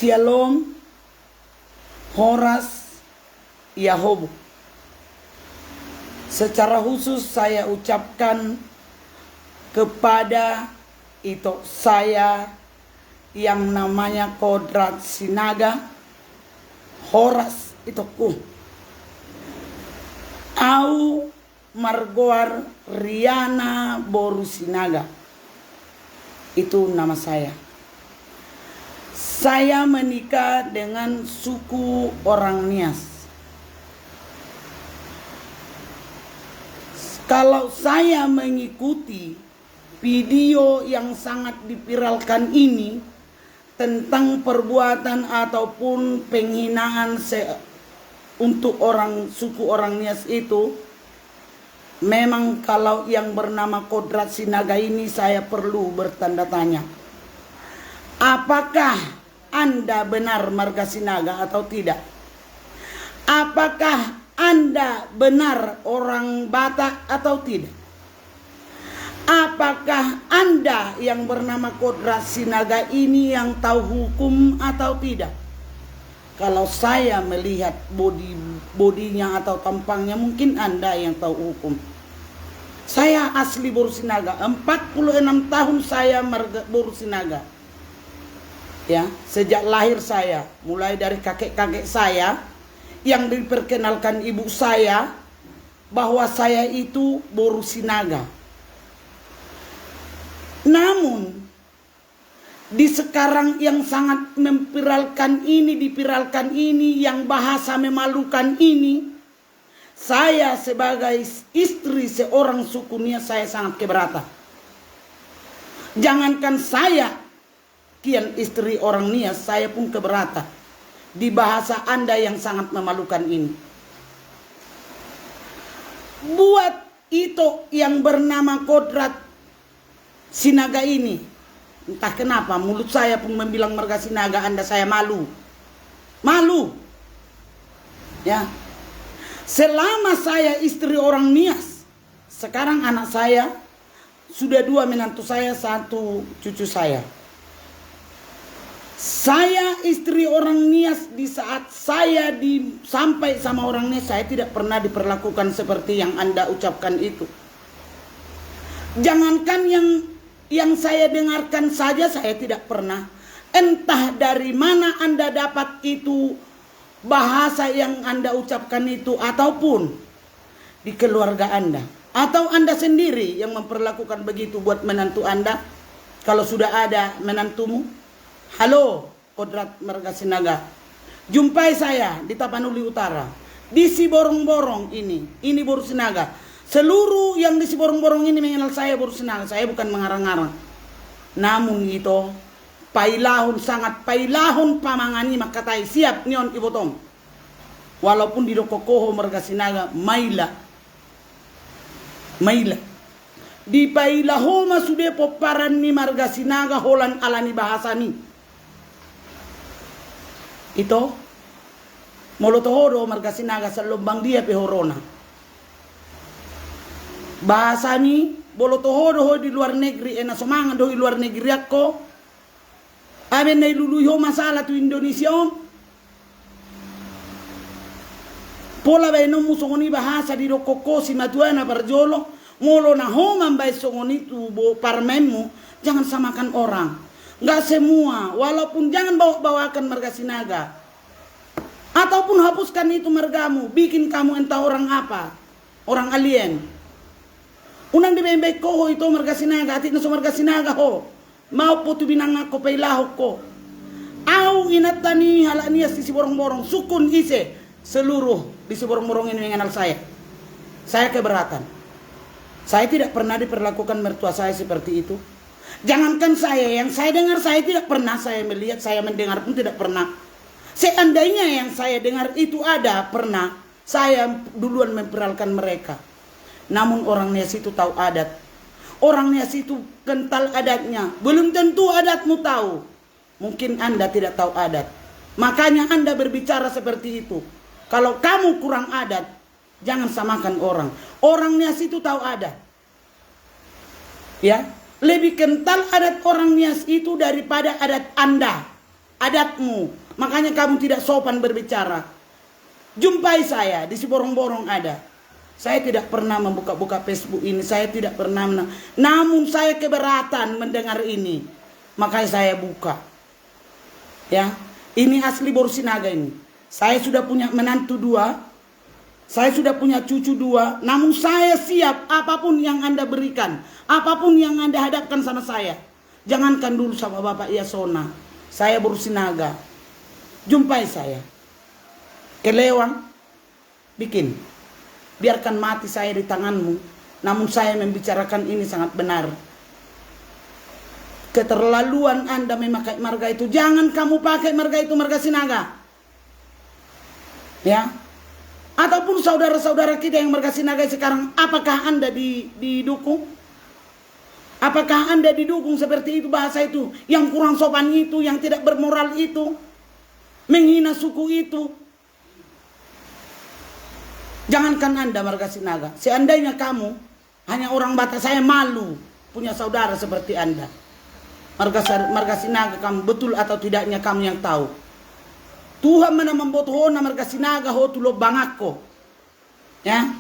Shalom, Horas, Yahobu. Secara khusus saya ucapkan kepada itu saya yang namanya Kodrat Sinaga, Horas itu au Margoar Riana Boru Sinaga. Itu nama saya. Saya menikah dengan suku orang Nias. Kalau saya mengikuti video yang sangat dipiralkan ini tentang perbuatan ataupun penghinaan untuk orang suku orang Nias itu, memang kalau yang bernama Kodrat Sinaga ini saya perlu bertanda tanya. Apakah Anda benar marga Sinaga atau tidak? Apakah Anda benar orang Batak atau tidak? Apakah Anda yang bernama Kodrat Sinaga ini yang tahu hukum atau tidak? Kalau saya melihat bodinya atau tampangnya, mungkin Anda yang tahu hukum. Saya asli Boru Sinaga, 46 tahun saya marga Boru Sinaga. Ya, sejak lahir saya, mulai dari kakek-kakek saya yang diperkenalkan ibu saya bahwa saya itu Boru Sinaga. Namun di sekarang yang sangat dipiralkan ini yang bahasa memalukan ini, saya sebagai istri seorang suku Nias saya sangat keberatan. Jangankan saya kian istri orang Nias, saya pun keberatan di bahasa Anda yang sangat memalukan ini. Buat itu yang bernama Kodrat Sinaga ini, entah kenapa mulut saya pun membilang marga Sinaga, Anda saya malu. Malu. Ya. Selama saya istri orang Nias, sekarang anak saya sudah 2 menantu saya, 1 cucu saya. Saya istri orang Nias, di saat saya sampai sama orang Nias, saya tidak pernah diperlakukan seperti yang Anda ucapkan itu. Jangankan yang saya dengarkan saja, saya tidak pernah. Entah dari mana Anda dapat itu bahasa yang Anda ucapkan itu, ataupun di keluarga Anda, atau Anda sendiri yang memperlakukan begitu buat menantu Anda. Kalau sudah ada menantumu, halo Kodrat marga Sinaga, jumpai saya di Tapanuli Utara, di Siborong-borong ini Boru Sinaga. Seluruh yang di Siborong-borong ini mengenal saya Boru Sinaga. Saya bukan mengarang-arang. Namun itu pailahun, sangat pailahun pamangani makatai siap nion ibotom. Walaupun di dokokoho marga Sinaga maila di pailahoma sudah poparan ni marga Sinaga holan alani bahasa ni. Ito molotohodo marga Sinaga sa lumbang dia pehorona. Bahasa ni bolotohodo ho di luar negeri, ena somangan do di luar negeri ako. Aben na iluluyo masalah tu Indonesia. Pola ba no musongoni bahasa di dokoko si matuana parjolo, ngolo na homan ba songoni tu bo parmemu, jangan samakan orang. Enggak semua, walaupun jangan bawa-bawakan marga Sinaga. Ataupun hapuskan itu margamu, bikin kamu entah orang apa, orang alien. Unang di bembek ko itu marga Sinaga, atit na so marga Sinaga ho. Mau putu binang ako pailahok ko. Au inatani hala Nias di Siborong-borong, sukun ise seluruh di Siborong-borong ini mengenal saya. Saya keberatan. Saya tidak pernah diperlakukan mertua saya seperti itu. Jangankan saya, yang saya dengar saya tidak pernah, saya melihat, saya mendengar pun tidak pernah. Seandainya yang saya dengar itu ada, pernah, saya duluan memperalkan mereka. Namun orang Nias itu tahu adat. Orang Nias itu kental adatnya. Belum tentu adatmu tahu. Mungkin Anda tidak tahu adat. Makanya Anda berbicara seperti itu. Kalau kamu kurang adat, jangan samakan orang. Orang Nias itu tahu adat. Ya, lebih kental adat orang Nias itu daripada adat Anda. adatmu. Makanya kamu tidak sopan berbicara. Jumpai saya di Siborong-Borong ada. Saya tidak pernah membuka-buka Facebook ini. Saya tidak pernah. Namun saya keberatan mendengar ini. Makanya saya buka. Ya, ini asli Borsinaga ini. Saya sudah punya menantu 2. Saya sudah punya cucu 2, namun saya siap apapun yang Anda berikan, apapun yang Anda hadapkan sama saya. Jangankan dulu sama Bapak Yasona, saya Borsinaga. Jumpai saya. Kelewang, bikin. Biarkan mati saya di tanganmu, namun saya membicarakan ini sangat benar. Keterlaluan Anda memakai marga itu. Jangan kamu pakai marga itu, marga Sinaga. Ya. Ataupun saudara-saudara kita yang marga Sinaga sekarang, apakah Anda didukung? Apakah Anda didukung seperti itu, bahasa itu, yang kurang sopan itu, yang tidak bermoral itu, menghina suku itu? Jangankan Anda marga Sinaga, seandainya kamu hanya orang Batak, saya malu punya saudara seperti Anda. Marga Sinaga kamu, betul atau tidaknya kamu yang tahu. Tuhan mana membuat hona marga Sinaga ho tulo bangako. Ya.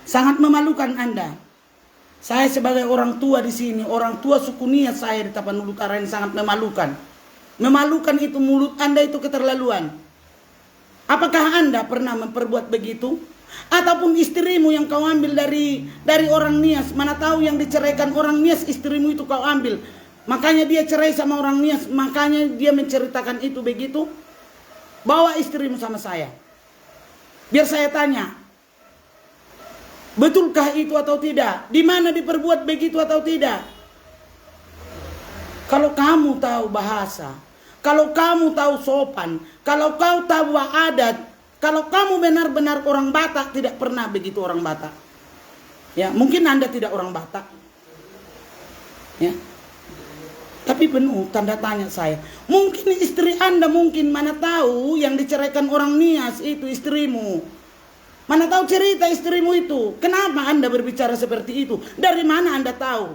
Sangat memalukan Anda. Saya sebagai orang tua di sini, orang tua suku Nias saya di Tapanuli Utara ini sangat memalukan. Memalukan itu, mulut Anda itu keterlaluan. Apakah Anda pernah memperbuat begitu? Ataupun istrimu yang kau ambil dari orang Nias, mana tahu yang diceraikan orang Nias istrimu itu kau ambil. Makanya dia cerai sama orang Nias, makanya dia menceritakan itu begitu. Bawa istrimu sama saya. Biar saya tanya. Betulkah itu atau tidak? Di mana diperbuat begitu atau tidak? Kalau kamu tahu bahasa, kalau kamu tahu sopan, kalau kau tahu adat, kalau kamu benar-benar orang Batak, tidak pernah begitu orang Batak. Ya, mungkin Anda tidak orang Batak. Ya. Tapi penuh tanda tanya saya. Mungkin istri Anda, mungkin mana tahu yang diceraikan orang Nias itu istrimu. Mana tahu cerita istrimu itu. Kenapa Anda berbicara seperti itu? Dari mana Anda tahu?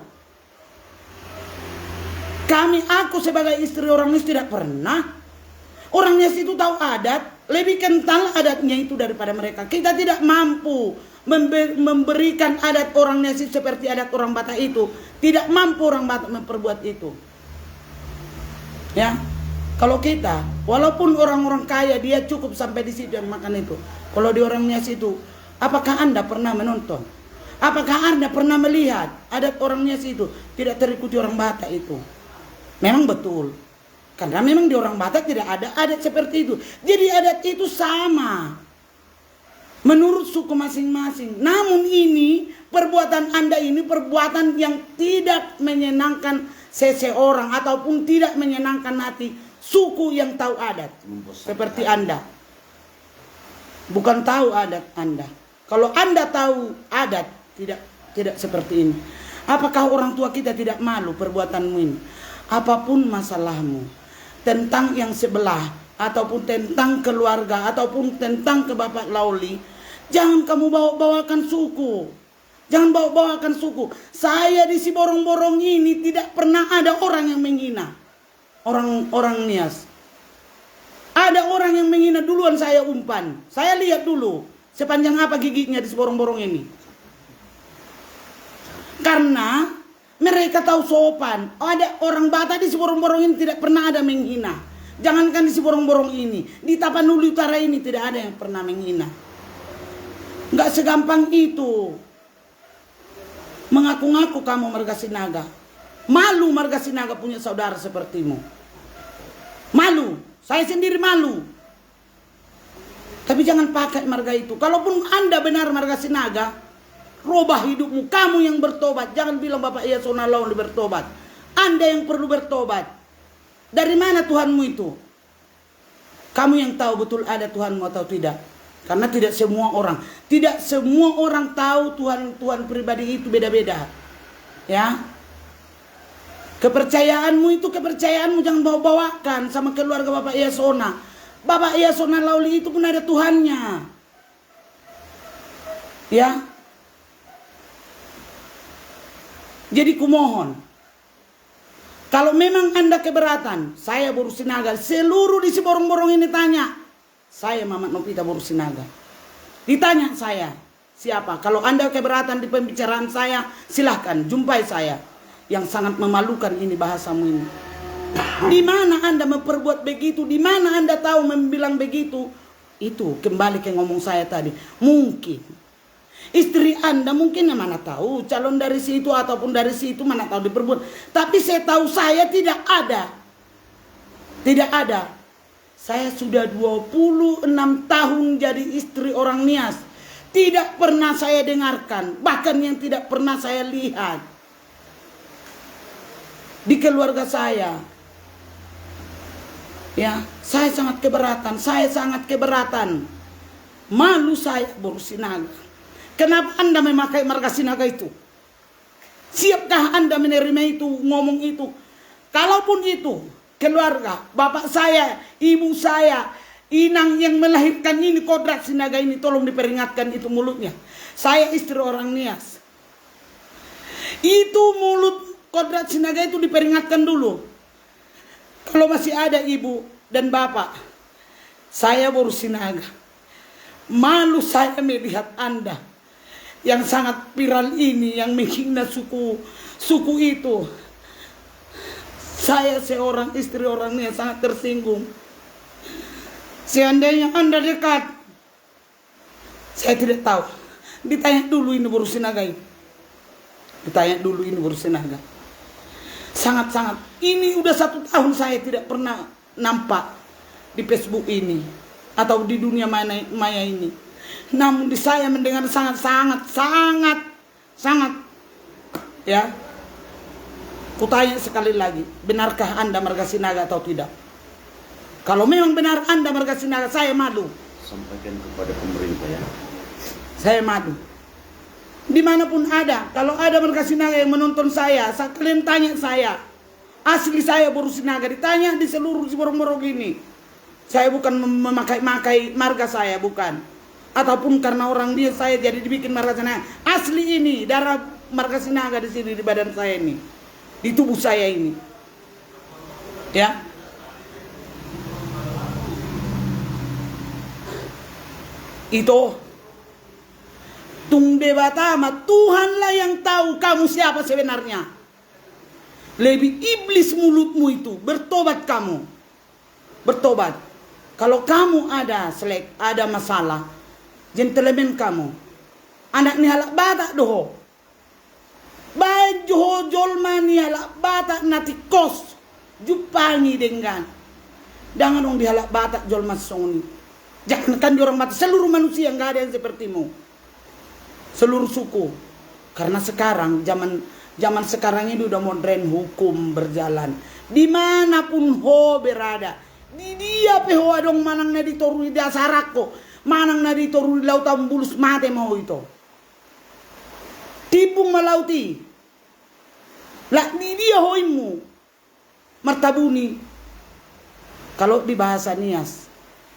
Aku sebagai istri orang Nias tidak pernah. Orang Nias itu tahu adat. Lebih kental adatnya itu daripada mereka. Kita tidak mampu memberikan adat orang Nias seperti adat orang Batak itu. Tidak mampu orang Batak memperbuat itu. Ya, kalau kita, walaupun orang-orang kaya dia cukup sampai di situ yang makan itu. Kalau di orang Nias itu, apakah Anda pernah menonton? Apakah Anda pernah melihat adat orang Nias itu tidak terikuti orang Batak itu? Memang betul, karena memang di orang Batak tidak ada adat seperti itu. Jadi adat itu sama menurut suku masing-masing. Namun ini perbuatan Anda ini perbuatan yang tidak menyenangkan seseorang ataupun tidak menyenangkan hati suku yang tahu adat seperti Anda. Bukan tahu adat Anda. Kalau Anda tahu adat, tidak seperti ini. Apakah orang tua kita tidak malu perbuatanmu ini? Apapun masalahmu tentang yang sebelah ataupun tentang keluarga ataupun tentang ke Bapak Lauli, jangan kamu bawa-bawakan suku. Jangan bawa-bawakan suku. Saya di Siborong-Borong ini tidak pernah ada orang yang menghina orang Nias. Ada orang yang menghina duluan saya umpan. Saya lihat dulu sepanjang apa giginya di Siborong-Borong ini. Karena mereka tahu sopan. Ada orang Batak di Siborong-Borong ini tidak pernah ada menghina. Jangankan di Siborong-Borong ini, di Tapanuli Utara ini tidak ada yang pernah menghina. Nggak segampang itu. Mengaku-ngaku kamu marga Sinaga. Malu marga Sinaga punya saudara sepertimu. Malu. Saya sendiri malu. Tapi jangan pakai marga itu. Kalaupun Anda benar marga Sinaga, rubah hidupmu. Kamu yang bertobat. Jangan bilang Bapak Yasona Lauli bertobat. Anda yang perlu bertobat. Dari mana Tuhanmu itu? Kamu yang tahu betul ada Tuhanmu atau tidak. Karena tidak semua orang tahu Tuhan pribadi itu beda-beda. Ya. Kepercayaanmu itu kepercayaanmu, jangan bawa-bawakan sama keluarga Bapak Yasona. Bapak Yasona Lauli itu pun ada Tuhannya. Ya. Jadi kumohon, Kalau memang Anda keberatan, saya Boru Sinaga, seluruh di si borong-borong ini tanya. Saya Mamat Novita Boru Sinaga. Ditanya saya, siapa? Kalau Anda keberatan di pembicaraan saya, silahkan jumpai saya. Yang sangat memalukan ini bahasamu ini. Di mana Anda memperbuat begitu? Di mana Anda tahu membilang begitu? Itu kembali ke ngomong saya tadi. Mungkin istri Anda mungkin mana tahu calon dari situ ataupun dari situ mana tahu diperbuat. Tapi saya tahu saya tidak ada. Tidak ada. Saya sudah 26 tahun jadi istri orang Nias. Tidak pernah saya dengarkan, bahkan yang tidak pernah saya lihat di keluarga saya. Ya, saya sangat keberatan, Malu saya Boru Sinaga. Kenapa Anda memakai marga Sinaga itu? Siapkah Anda menerima itu, ngomong itu? Kalaupun itu keluarga, bapak saya, ibu saya, inang yang melahirkan ini, kodrat Sinaga ini, tolong diperingatkan itu mulutnya. Saya istri orang Nias. Itu mulut kodrat Sinaga itu diperingatkan dulu. Kalau masih ada ibu dan bapak, saya Boru Sinaga. Malu saya melihat Anda yang sangat viral ini, yang menghina suku itu. Saya seorang istri orang Nias sangat tersinggung. Seandainya Anda dekat, saya tidak tahu. Ditanya dulu ini Boru Sinaga ini. Ditanya dulu ini Boru Sinaga. Sangat-sangat. Ini udah 1 tahun saya tidak pernah nampak di Facebook ini atau di dunia maya ini. Namun di saya mendengar sangat ya. Kutanya sekali lagi, benarkah Anda marga Sinaga atau tidak? Kalau memang benar Anda marga Sinaga, saya malu. Sampaikan kepada pemerintah ya. Saya malu. Dimanapun ada, kalau ada marga Sinaga yang menonton saya, kalian tanya saya. Asli saya Boru Sinaga, ditanya di seluruh borong-borong ini. Saya bukan memakai marga saya, bukan. Ataupun karena orang dia saya jadi dibikin marga Sinaga. Asli ini, darah marga Sinaga di sini, di badan saya ini. Di tubuh saya ini. Ya. Itu tung debatama, Tuhanlah yang tahu kamu siapa sebenarnya. Lebih iblis mulutmu itu. Bertobat kamu. Bertobat. Kalau kamu ada masalah, gentleman kamu, anak ni halak batak doho. Baik joho jolma ni halak batak nati kos. Jupangi dengan. Jangan dong dihalak batak jolma songni. Jangan kan orang mati. Seluruh manusia enggak ada yang sepertimu. Seluruh suku. Karena sekarang zaman sekarang ini udah modern, hukum berjalan. Dimanapun ho berada. Di dia peho adong manang na ditoru di dasarako. Manang na ditoru di lautan bulus mate mau itu. Tipung malauti. Lah di dia hoimu. Martabuni. Kalau di bahasa Nias,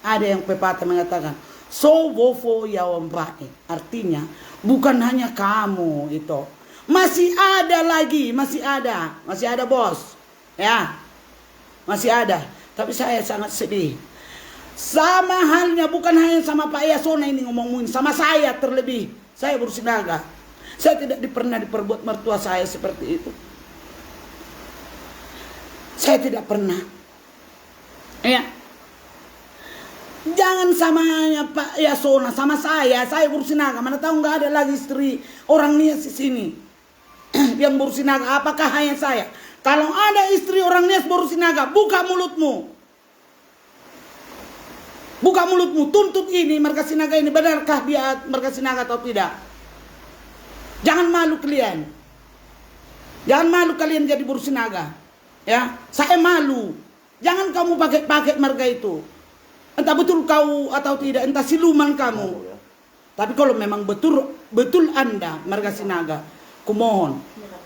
ada yang pepatah mengatakan, so wofo yawampae. Artinya, bukan hanya kamu itu. Masih ada lagi, masih ada bos. Ya. Masih ada. Tapi saya sangat sedih. Sama halnya, bukan hanya sama Pak Yasona ini ngomongin, sama saya terlebih. Saya Boru Sinaga. Saya tidak pernah diperbuat mertua saya seperti itu. Saya tidak pernah. Ya. Jangan samanya Pak Yasona, sama saya Boru Sinaga. Mana tahu nggak ada lagi istri orang Nias di sini yang Boru Sinaga. Apakah hanya saya? Kalau ada istri orang Nias Boru Sinaga, buka mulutmu. Buka mulutmu, tuntut ini marga Sinaga ini, benarkah dia marga Sinaga atau tidak? Jangan malu kalian. Jangan malu kalian jadi Boru Sinaga. Ya, saya malu. Jangan kamu pakai marga itu. Entah betul kau atau tidak, entah siluman kamu. Tapi kalau memang betul Anda marga Sinaga, kumohon,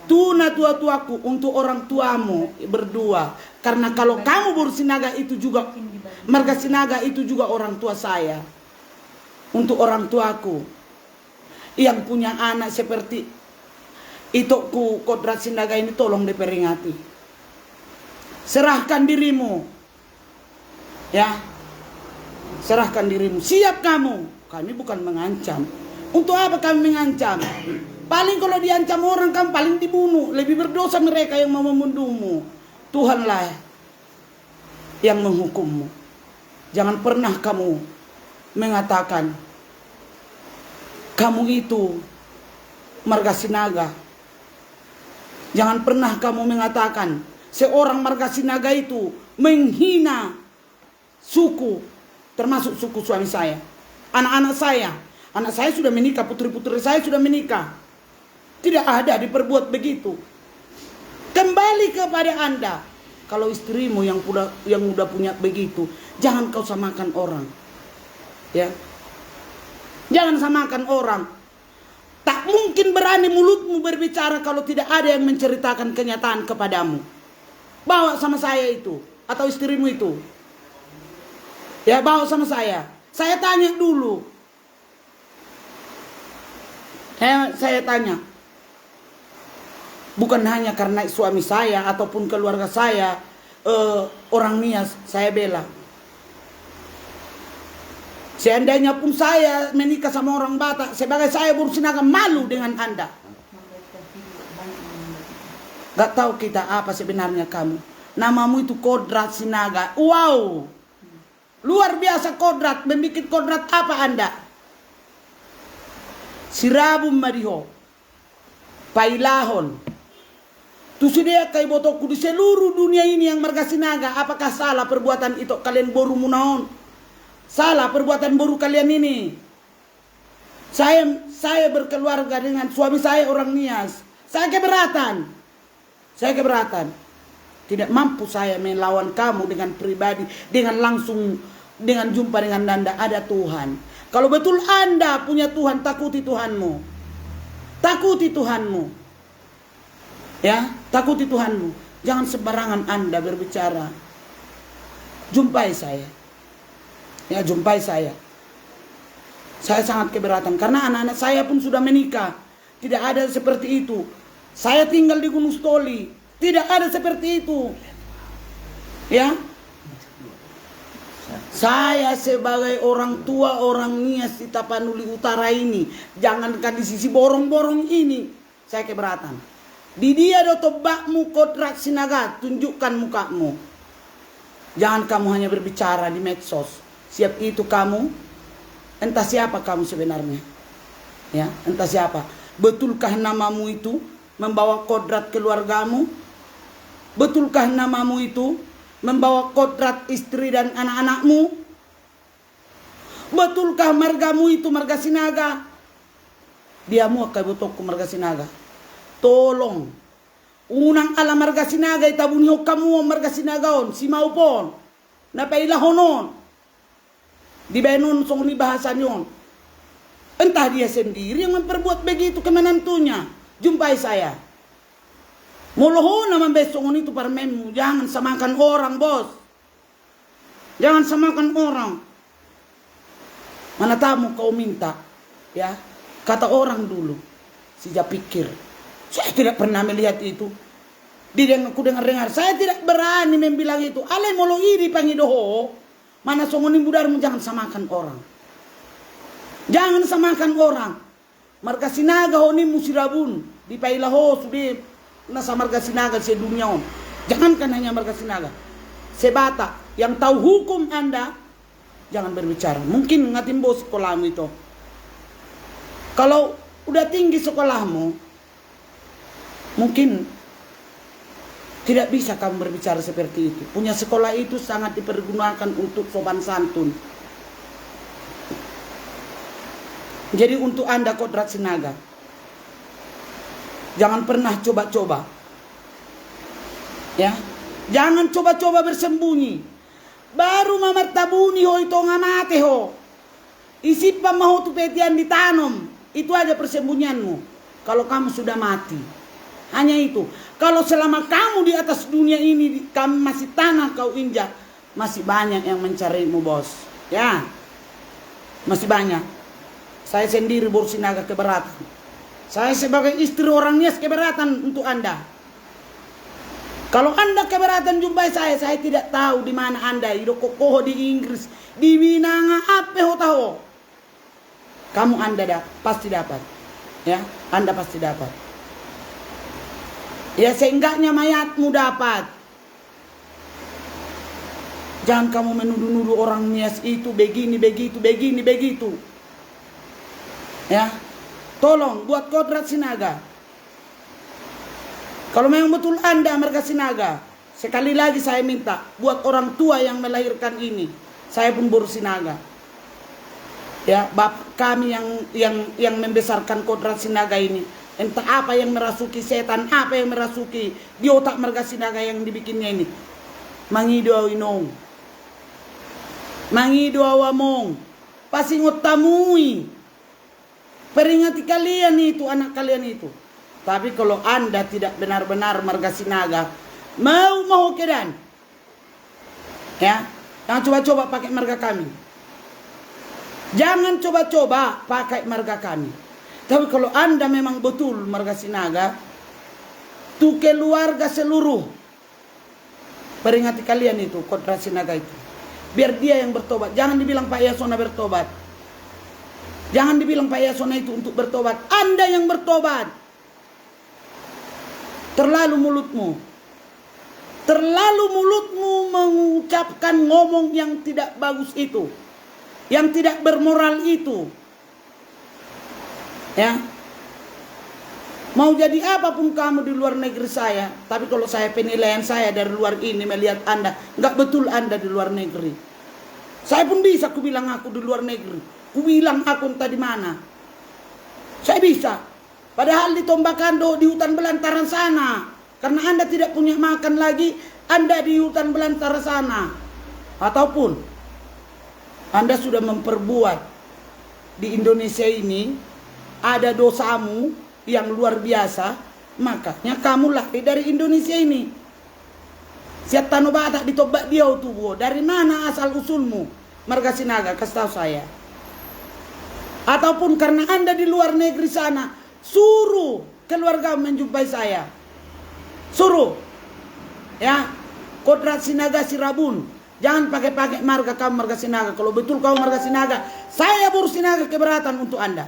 tuna tua-tuaku untuk orang tuamu berdua. Karena kalau kamu Boru Sinaga itu juga, marga Sinaga itu juga orang tua saya. Untuk orang tuaku yang punya anak seperti itu, kodrat Sinaga ini tolong diperingati. Serahkan dirimu. Ya. Serahkan dirimu. Siap kamu. Kami bukan mengancam. Untuk apa kami mengancam? Paling kalau diancam orang kamu paling dibunuh. Lebih berdosa mereka yang mau membunuhmu. Tuhanlah yang menghukummu. Jangan pernah kamu mengatakan kamu itu Margasinaga. Jangan pernah kamu mengatakan seorang Margasinaga itu menghina suku, termasuk suku suami saya, anak-anak saya. Anak saya sudah menikah, putri-putri saya sudah menikah. Tidak ada diperbuat begitu. Kembali kepada Anda. Kalau istrimu yang udah punya begitu, jangan kau samakan orang. Ya. Jangan samakan orang. Tak mungkin berani mulutmu berbicara kalau tidak ada yang menceritakan kenyataan kepadamu. Bawa sama saya itu atau istrimu itu. Ya, bawa sama saya. Saya tanya dulu. Saya tanya. Bukan hanya karena suami saya ataupun keluarga saya orang Nias saya bela. Seandainya pun saya menikah sama orang Batak, sebagai saya Borsinaga malu dengan Anda. Gak tahu kita apa sebenarnya kamu. Namamu itu Kodrat Sinaga. Wow. Luar biasa Kodrat. Membikin Kodrat apa Anda? Sirabum Mariho. Pailahon. Tusudia kay botoku di seluruh dunia ini yang Margasinaga. Apakah salah perbuatan itu kalian boru munaon? Salah perbuatan boru kalian ini. Saya berkeluarga dengan suami saya orang Nias. Saya keberatan. Tidak mampu saya melawan kamu dengan pribadi, dengan langsung, dengan jumpa dengan Anda. Ada Tuhan. Kalau betul Anda punya Tuhan, takuti Tuhanmu. Takuti Tuhanmu. Ya, takuti Tuhanmu. Jangan sembarangan Anda berbicara. Jumpai saya. Ya, jumpai saya. Saya sangat keberatan karena anak-anak saya pun sudah menikah. Tidak ada seperti itu. Saya tinggal di Gunung Stoli. Tidak ada seperti itu. Ya. Saya sebagai orang tua orang Nias di Tapanuli Utara ini, jangankan di sisi borong-borong ini, saya keberatan. Di dia do tobakmu Kodrat Sinaga, tunjukkan mukamu. Jangan kamu hanya berbicara di medsos. Siap itu kamu, entah siapa kamu sebenarnya. Ya, entah siapa. Betulkah namamu itu membawa kodrat keluargamu? Betulkah namamu itu membawa kodrat istri dan anak-anakmu? Betulkah margamu itu Margasinaga? Diamu akan botokku Margasinaga. Tolong. Unang ala Margasinaga itabunyo kamu Margasinagaon. Si maupon. Napailahonon. Di benon song ni bahasan yon. Entah dia sendiri yang memperbuat begitu ke menantunya. Jumpai saya. Moloho naman besok itu parmemu. Jangan samakan orang, bos. Jangan samakan orang. Mana tamu kau minta. Ya. Kata orang dulu. Sejak pikir. Saya tidak pernah melihat itu. Aku dengar-dengar. Saya tidak berani membilang itu. Ale molo iri pangidoho. Mana songonin budarmu, jangan samakan orang. Jangan samakan orang. Margasinaga honi musirabun. Di pailaho sudah nasa Margasinaga se dunia on. Jangankan hanya Margasinaga. Sebata yang tahu hukum Anda, jangan berbicara. Mungkin ngatimbo sekolahmu itu. Kalau udah tinggi sekolahmu, mungkin tidak bisa kamu berbicara seperti itu. Punya sekolah itu sangat dipergunakan untuk sopan santun. Jadi untuk Anda Kodrat Sinaga, jangan pernah coba-coba. Ya, jangan coba-coba bersembunyi. Baru mamartabuni ho itu ngamate ho. Isi pamaho tu petian ditanam. Itu aja persembunyianmu. Kalau kamu sudah mati. Hanya itu. Kalau selama kamu di atas dunia ini, kamu masih tanah kau injak, masih banyak yang mencarimu, bos. Ya, masih banyak. Saya sendiri Borsinaga keberatan. Saya sebagai istri orang Nias keberatan untuk Anda. Kalau Anda keberatan jumpai saya tidak tahu di mana Anda. Di kokoh di Inggris, di Minanga, apa ho tahu. Kamu Anda pasti dapat. Ya, Anda pasti dapat. Ya, seenggaknya mayatmu dapat. Jangan kamu menuduh-nuduh orang Nias itu begini, begitu. Ya, tolong buat kodrat Sinaga. Kalau memang betul Anda Marga Sinaga, sekali lagi saya minta buat orang tua yang melahirkan ini, saya pun Borsinaga. Ya, bapak kami yang membesarkan kodrat Sinaga ini, entah apa yang merasuki setan, apa yang merasuki di otak Marga Sinaga yang dibikinnya ini. Mangido awinong, mangido awamong, pasingot tamui. Peringati kalian itu, anak kalian itu. Tapi kalau Anda tidak benar-benar Marga Sinaga, mau kedan, ya, jangan coba-coba pakai marga kami. Jangan coba-coba pakai marga kami. Tapi kalau Anda memang betul Marga Sinaga, tuh keluarga seluruh, peringati kalian itu, kodrat Sinaga itu. Biar dia yang bertobat. Jangan dibilang Pak Yasona bertobat. Jangan dibilang Pak Yasona itu untuk bertobat. Anda yang bertobat. Terlalu mulutmu mengucapkan ngomong yang tidak bagus itu, yang tidak bermoral itu. Ya, mau jadi apapun kamu di luar negeri saya, tapi kalau saya penilaian saya dari luar ini melihat Anda, nggak betul Anda di luar negeri. Saya pun bisa kubilang aku di luar negeri, kubilang aku entah di mana. Saya bisa. Padahal di Tombakando, di hutan belantara sana. Karena Anda tidak punya makan lagi, Anda di hutan belantara sana. Ataupun Anda sudah memperbuat di Indonesia ini ada dosamu yang luar biasa, makanya kamu lahir dari Indonesia ini. Siap tano batak ditobak dia tuh. Dari mana asal usulmu Marga Sinaga? Kasih tahu saya. Ataupun karena Anda di luar negeri sana, suruh keluarga menjumpai saya. Suruh. Ya. Kodrat Sinaga Sirabun. Jangan pakai marga kamu Marga Sinaga. Kalau betul kamu Marga Sinaga, saya Borsinaga keberatan untuk Anda.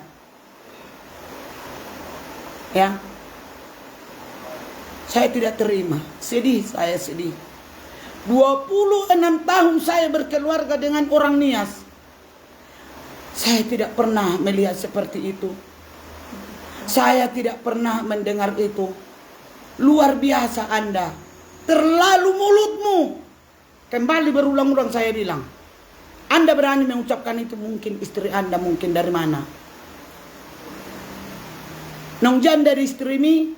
Ya. Saya tidak terima. Sedih, saya sedih. 26 tahun saya berkeluarga dengan orang Nias. Saya tidak pernah melihat seperti itu. Saya tidak pernah mendengar itu. Luar biasa Anda. Terlalu mulutmu. Kembali berulang-ulang saya bilang. Anda berani mengucapkan itu, mungkin istri Anda mungkin dari mana? Nongjan dari istri ini.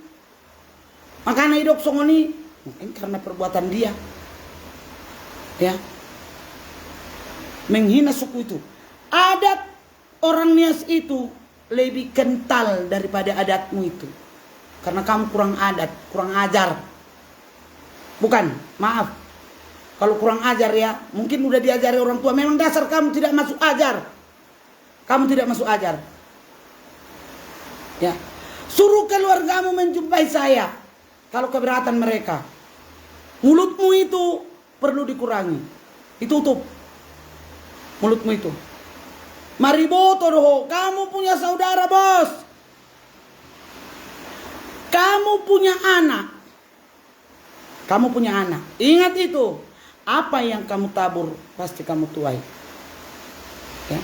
Makanya hidup songoni. Mungkin karena perbuatan dia. Ya. Menghina suku itu. Adat orang Nias itu lebih kental daripada adatmu itu. Karena kamu kurang adat, kurang ajar. Bukan, maaf. Kalau kurang ajar ya, mungkin udah diajari orang tua. Memang dasar kamu tidak masuk ajar. Kamu tidak masuk ajar. Ya. Suruh keluargamu menjumpai saya. Kalau keberatan mereka. Mulutmu itu perlu dikurangi. Ditutup. Mulutmu itu. Mariboto doh, kamu punya saudara bos. Kamu punya anak. Kamu punya anak. Ingat itu. Apa yang kamu tabur pasti kamu tuai. Ya.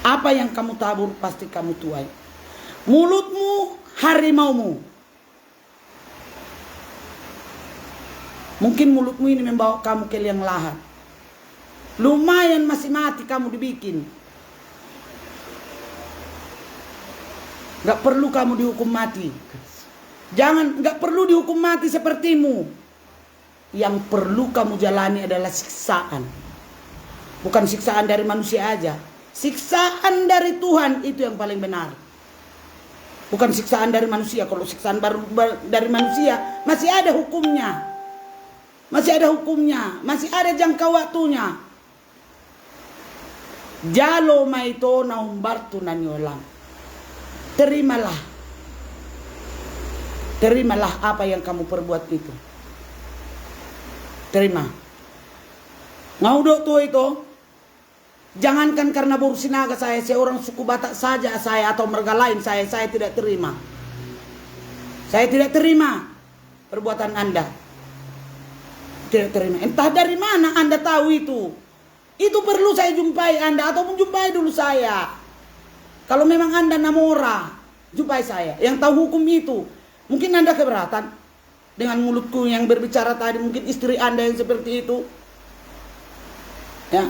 Apa yang kamu tabur pasti kamu tuai. Mulutmu harimaumu. Mungkin mulutmu ini membawa kamu ke liang lahat. Lumayan masih mati kamu dibikin. Gak perlu kamu dihukum mati. Gak perlu dihukum mati sepertimu. Yang perlu kamu jalani adalah siksaan. Bukan siksaan dari manusia aja. Siksaan dari Tuhan itu yang paling benar. Bukan siksaan dari manusia. Kalau siksaan dari manusia masih ada hukumnya. Masih ada hukumnya. Masih ada jangka waktunya. Jalo maito na umbartu na nyolang. Terimalah. Terimalah apa yang kamu perbuat itu. Terima. Ngaudok tuh itu. Jangankan karena Borsinaga saya seorang suku Batak saja saya atau marga lain saya tidak terima. Saya tidak terima perbuatan Anda. Tidak terima. Entah dari mana Anda tahu itu. Itu perlu saya jumpai Anda ataupun jumpai dulu saya. Kalau memang Anda namora, jumpai saya. Yang tahu hukum itu. Mungkin Anda keberatan dengan mulutku yang berbicara tadi, mungkin istri Anda yang seperti itu. Ya.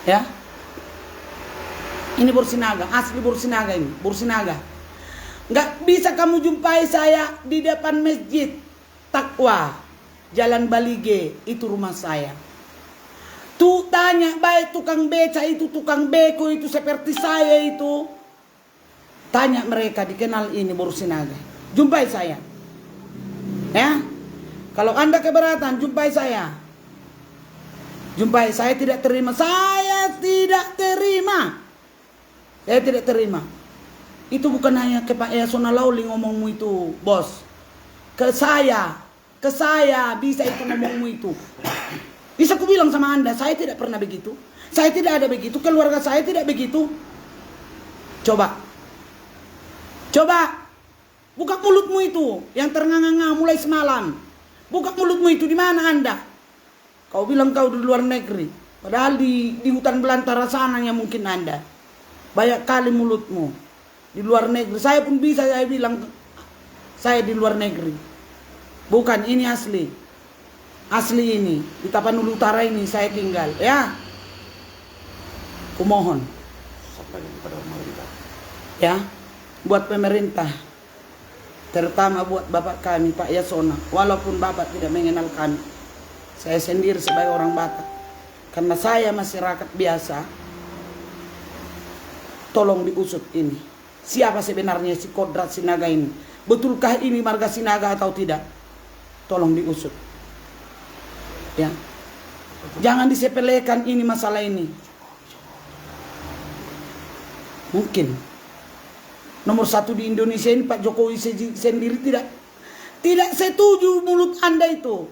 Ya. Ini Borsinaga, asli Borsinaga ini, Borsinaga. Nggak bisa kamu jumpai saya di depan masjid Takwa, Jalan Balige, itu rumah saya. Tuh tanya baik tukang beca itu, tukang beko itu seperti saya itu. Tanya mereka dikenal ini Borsinaga. Jumpai saya. Ya. Kalau Anda keberatan, jumpai saya. Jumpai, saya tidak terima. Saya tidak terima. Saya tidak terima. Itu bukan hanya ke Pak Yasona Lawli ngomongmu itu, bos. Ke saya bisa itu ngomongmu itu. Bisa ku bilang sama Anda, saya tidak pernah begitu. Saya tidak ada begitu, keluarga saya tidak begitu. Coba. Buka mulutmu itu yang ternganga-nganga mulai semalam. Buka mulutmu itu, di mana Anda? Kau bilang kau di luar negeri. Padahal di hutan belantara sananya mungkin Anda. Banyak kali mulutmu. Di luar negeri. Saya pun bisa saya bilang saya di luar negeri. Bukan, ini asli. Asli ini. Di Tapanuli Utara ini saya tinggal. Ya. Kumohon. Sampaikan kepada pemerintah. Ya. Buat pemerintah. Terutama buat Bapak kami, Pak Yasona. Walaupun Bapak tidak mengenal kami. Saya sendiri sebagai orang Batak. Karena saya masyarakat biasa. Tolong diusut ini. Siapa sebenarnya si Kodrat Sinaga ini? Betulkah ini marga Sinaga atau tidak? Tolong diusut. Ya. Jangan disepelekan ini masalah ini. Mungkin. Nomor 1 di Indonesia ini Pak Jokowi sendiri tidak setuju mulut Anda itu.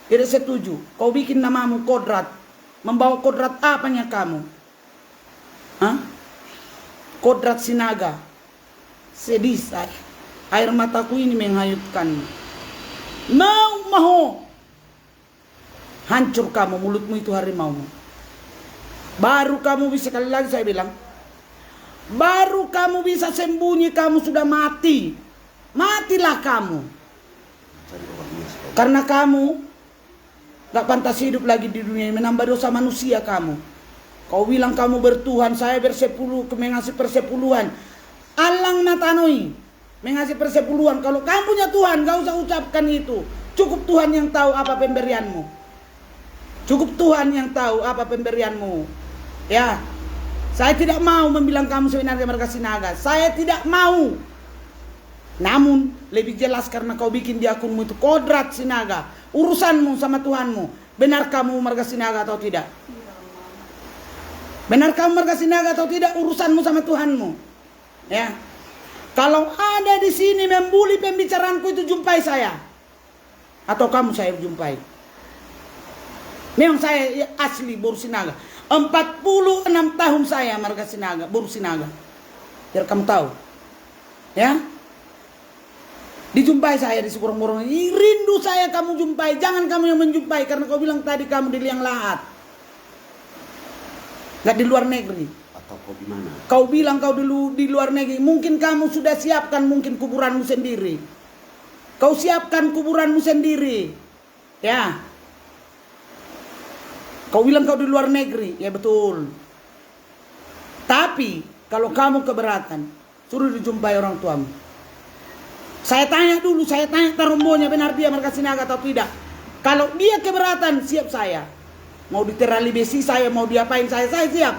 Tidak setuju. Kau bikin namamu Kodrat. Membawa Kodrat apanya kamu? Hah? Kodrat Sinaga. Sedih saya. Air mataku ini menghanyutkan. Mau. Hancur kamu, mulutmu itu harimaumu. Baru kamu bisa, sekali lagi saya bilang. Baru kamu bisa sembunyi, kamu sudah mati. Matilah kamu. Karena kamu gak pantas hidup lagi di dunia ini, menambah dosa manusia kamu. Kau bilang kamu bertuhan, saya mengasih persepuluhan. Alang natanoi, mengasih persepuluhan. Kalau kamu punya Tuhan, gak usah ucapkan itu. Cukup Tuhan yang tahu apa pemberianmu. Cukup Tuhan yang tahu apa pemberianmu. Ya, saya tidak mau membilang kamu sebenarnya marga Sinaga. Saya tidak mau. Namun, lebih jelas karena kau bikin di akunmu itu Kodrat Sinaga. Urusanmu sama Tuhanmu. Benar kamu marga Sinaga atau tidak? Benar kamu marga Sinaga atau tidak? Urusanmu sama Tuhanmu. Ya. Kalau ada di sini membuli pembicaraanku itu, jumpai saya. Atau kamu saya jumpai. Memang saya asli Borsinaga. 46 tahun saya marga Sinaga, Borsinaga. Biar kamu tahu. Ya. Dijumpai saya di sekurang-kurangnya. Rindu saya kamu jumpai. Jangan kamu yang menjumpai. Karena kau bilang tadi kamu di Liang Lahat. Gak di luar negeri. Atau kau di mana? Kau bilang kau dulu di luar negeri. Mungkin kamu sudah siapkan mungkin kuburanmu sendiri. Kau siapkan kuburanmu sendiri. Ya. Kau bilang kau di luar negeri. Ya betul. Tapi kalau kamu keberatan, suruh dijumpai orang tuamu. Saya tanya dulu, saya tanya Tarombonya benar dia marga Sinaga atau tidak. Kalau dia keberatan, siap saya. Mau diterali besi saya, mau diapain saya siap.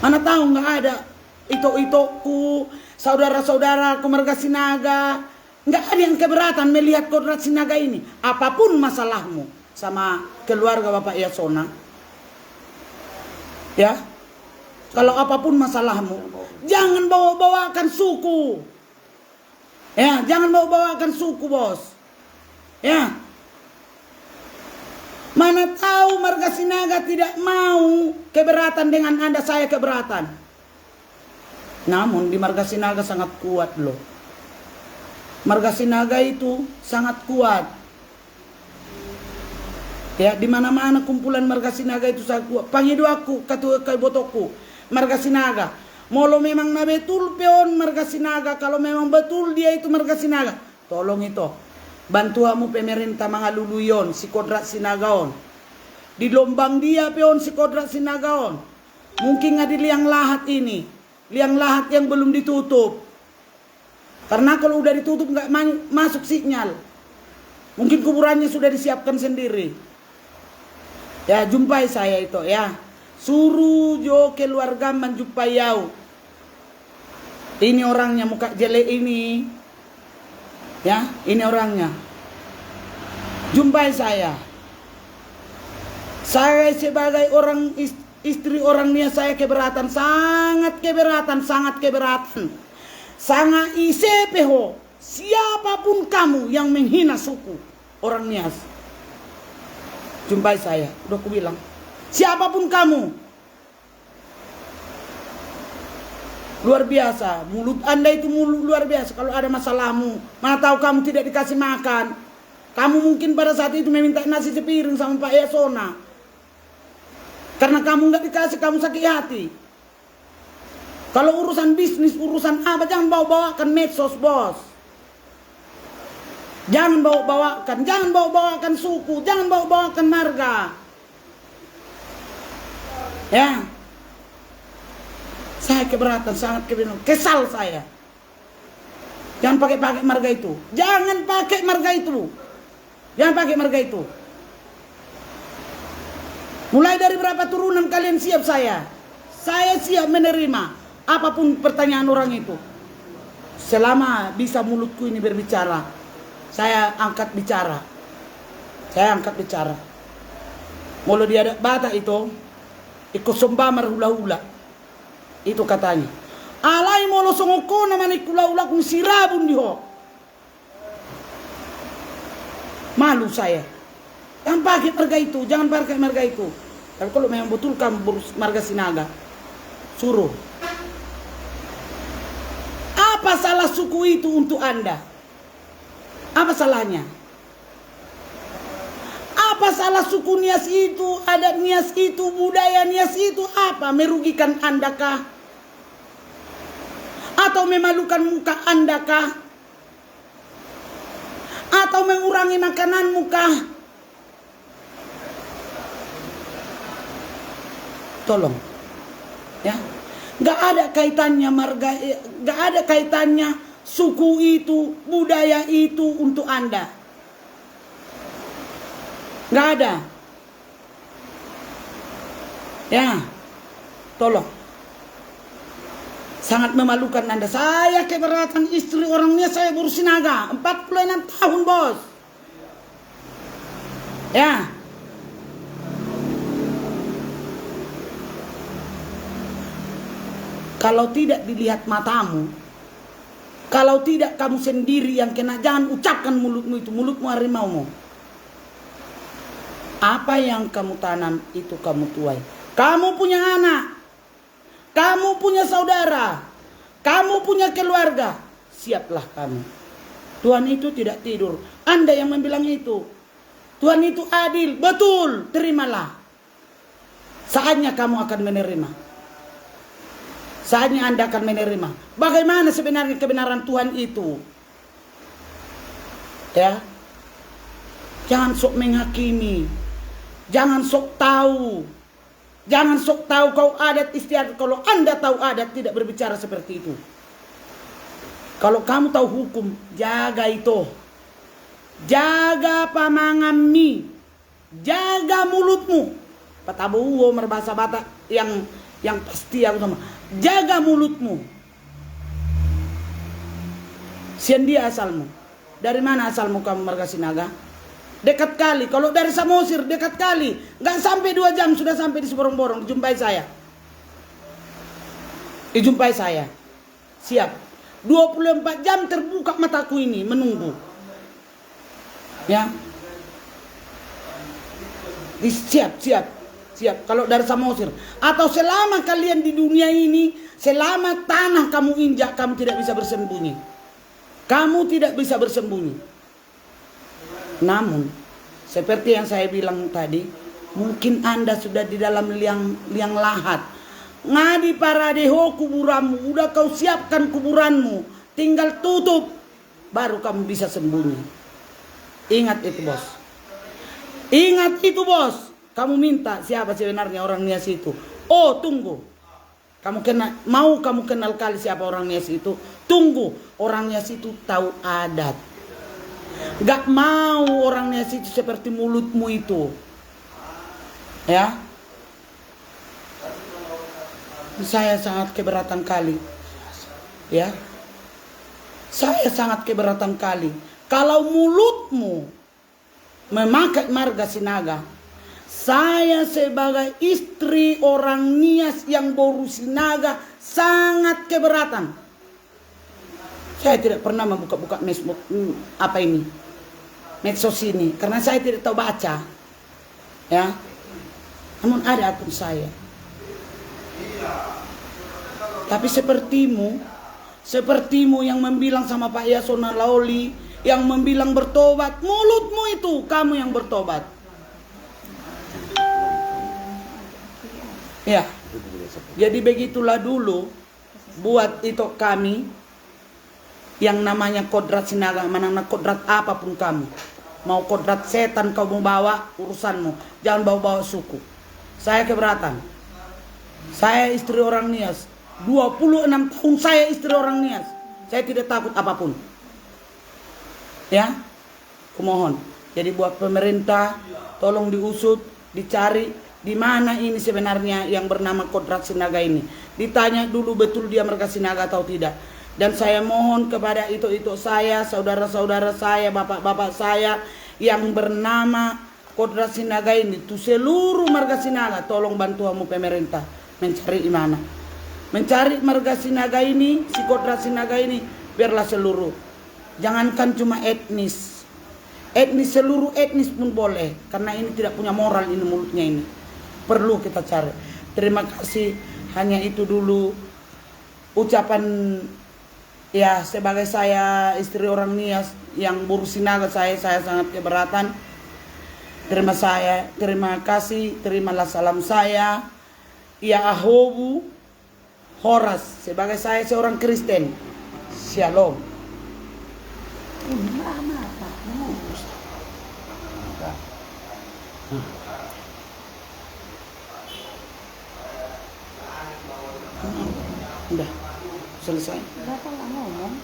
Mana tahu nggak ada ito-itoku, saudara-saudara marga Sinaga. Nggak ada yang keberatan melihat Kodrat Sinaga ini. Apapun masalahmu sama keluarga Bapak Yasona. Ya. Kalau apapun masalahmu, jangan bawa-bawakan suku. Ya, jangan bawa-bawakan suku, bos. Ya. Mana tahu marga Sinaga tidak mau keberatan dengan Anda, saya keberatan. Namun di marga Sinaga sangat kuat loh. Marga Sinaga itu sangat kuat. Ya, di mana-mana kumpulan marga Sinaga itu sangat kuat. Pangidu aku, katu kai botoku, marga Sinaga. Molo memang na betul peon marga Sinaga, kalau memang betul dia itu marga Sinaga, tolong itu bantuamu pemerintah mga luluyon si Kodrat Sinagaon. Di lombang dia peon si Kodrat Sinagaon. Mungkin ada liang lahat ini, liang lahat yang belum ditutup. Karena kalau udah ditutup nggak masuk sinyal. Mungkin kuburannya sudah disiapkan sendiri. Ya, jumpai saya itu ya. Suruh jo keluarga menjumpai yau. Ini orangnya muka jelek ini. Ya, ini orangnya. Jumpai saya. Saya sebagai orang istri orangnya saya keberatan, sangat keberatan, sangat keberatan. Sangat isepeho siapapun kamu yang menghina suku orang Nias. Jumpai saya, udah aku bilang. Siapapun kamu. Luar biasa, mulut Anda itu mulut luar biasa. Kalau ada masalahmu, mana tahu kamu tidak dikasih makan. Kamu mungkin pada saat itu meminta nasi sepiring sama Pak Yasona. Karena kamu nggak dikasih, kamu sakit hati. Kalau urusan bisnis, urusan apa, jangan bawa-bawakan medsos, bos. Jangan bawa-bawakan suku, jangan bawa-bawakan marga. Ya. Saya keberatan, sangat keberatan. Kesal saya. Jangan pakai marga itu. Jangan pakai marga itu. Jangan pakai marga itu. Mulai dari berapa turunan kalian siap saya? Saya siap menerima apapun pertanyaan orang itu. Selama bisa mulutku ini berbicara, saya angkat bicara. Saya angkat bicara. Mula dia ada bata itu, ikut sombamar hula-hula. Itu katanya. Alay molo songoko naman ikula-ula kung sirabun diho. Malu saya. Jangan pakai marga itu, jangan pakai marga itu. Tapi kalau memang betul kamu marga Sinaga, suruh. Apa salah suku itu untuk Anda? Apa salahnya? Apa salah suku Nias itu, adat Nias itu, budaya Nias itu? Apa? Merugikan Anda kah? Atau memalukan muka Anda kah? Atau mengurangi makananmu kah? Tolong, ya, nggak ada kaitannya marga, nggak ada kaitannya suku itu, budaya itu untuk Anda, nggak ada, ya, tolong, sangat memalukan Anda. Saya keberatan istri orangnya saya bersinaga 46 tahun bos, ya. Kalau tidak dilihat matamu, kalau tidak kamu sendiri yang kena, jangan ucapkan mulutmu itu, mulutmu harimaumu. Apa yang kamu tanam itu kamu tuai. Kamu punya anak, kamu punya saudara, kamu punya keluarga, siaplah kamu. Tuhan itu tidak tidur. Anda yang membilang itu. Tuhan itu adil, betul, terimalah. Saatnya kamu akan menerima. Saatnya Anda akan menerima. Bagaimana sebenarnya kebenaran Tuhan itu? Ya. Jangan sok menghakimi. Jangan sok tahu. Jangan sok tahu kau adat istiadat. Kalau Anda tahu adat, tidak berbicara seperti itu. Kalau kamu tahu hukum, jaga itu. Jaga pamangammi. Jaga mulutmu. Patabuwo merbahasa Batak yang pasti aku sama. Jaga mulutmu. Sian dia asalmu. Dari mana asalmu kamu marga Sinaga? Dekat kali. Kalau dari Samosir dekat kali. Nggak sampai 2 jam sudah sampai di Seborong-Borong. Dijumpai saya. Dijumpai saya. Siap. 24 jam terbuka mataku ini menunggu. Ya. Siap. Kalau dari Samosir. Atau selama kalian di dunia ini, selama tanah kamu injak, kamu tidak bisa bersembunyi. Kamu tidak bisa bersembunyi. Namun, seperti yang saya bilang tadi, mungkin Anda sudah di dalam liang lahat. Ngadi paradeho kuburanmu, udah kau siapkan kuburanmu, tinggal tutup, baru kamu bisa sembunyi. Ingat itu, bos. Ingat itu, bos. Kamu minta siapa sebenarnya orang Nias itu. Oh, tunggu. Mau kamu kenal kali siapa orang Nias itu? Tunggu. Orang Nias itu tahu adat. Gak mau orang Nias itu seperti mulutmu itu. Ya. Saya sangat keberatan kali. Ya. Saya sangat keberatan kali. Kalau mulutmu memakai marga Sinaga, saya sebagai istri orang Nias yang boru Sinaga sangat keberatan. Saya tidak pernah membuka-buka medsos ini, karena saya tidak tahu baca. Ya. Namun ada akun saya. Tapi sepertimu yang membilang sama Pak Yasona Lawli, yang membilang bertobat, mulutmu itu kamu yang bertobat. Ya. Jadi begitulah dulu buat itu kami yang namanya kodrat Sinaga, mana kodrat apapun kamu. Mau kodrat setan kau mau bawa, urusanmu. Jangan bawa-bawa suku. Saya keberatan. Saya istri orang Nias. 26 tahun saya istri orang Nias. Saya tidak takut apapun. Ya, kumohon. Jadi buat pemerintah, tolong diusut, dicari di mana ini sebenarnya yang bernama kodrat Sinaga ini. Ditanya dulu betul dia marga Sinaga atau tidak. Dan saya mohon kepada itu saya, saudara-saudara saya, bapak-bapak saya yang bernama kodrat Sinaga ini, tuh seluruh marga Sinaga, tolong bantu kamu pemerintah mencari di mana. Mencari marga Sinaga ini, si kodrat Sinaga ini, biarlah seluruh. Jangankan cuma etnis. Seluruh etnis pun boleh. Karena ini tidak punya moral ini mulutnya ini. Perlu kita cari. Terima kasih. Hanya itu dulu ucapan ya sebagai saya istri orang Nias yang boru Sinaga, saya sangat keberatan. Terima kasih. Terimalah salam saya. Ya Ahobu Horas sebagai saya seorang Kristen. Shalom. Udah selesai. Berapa lama ngomong?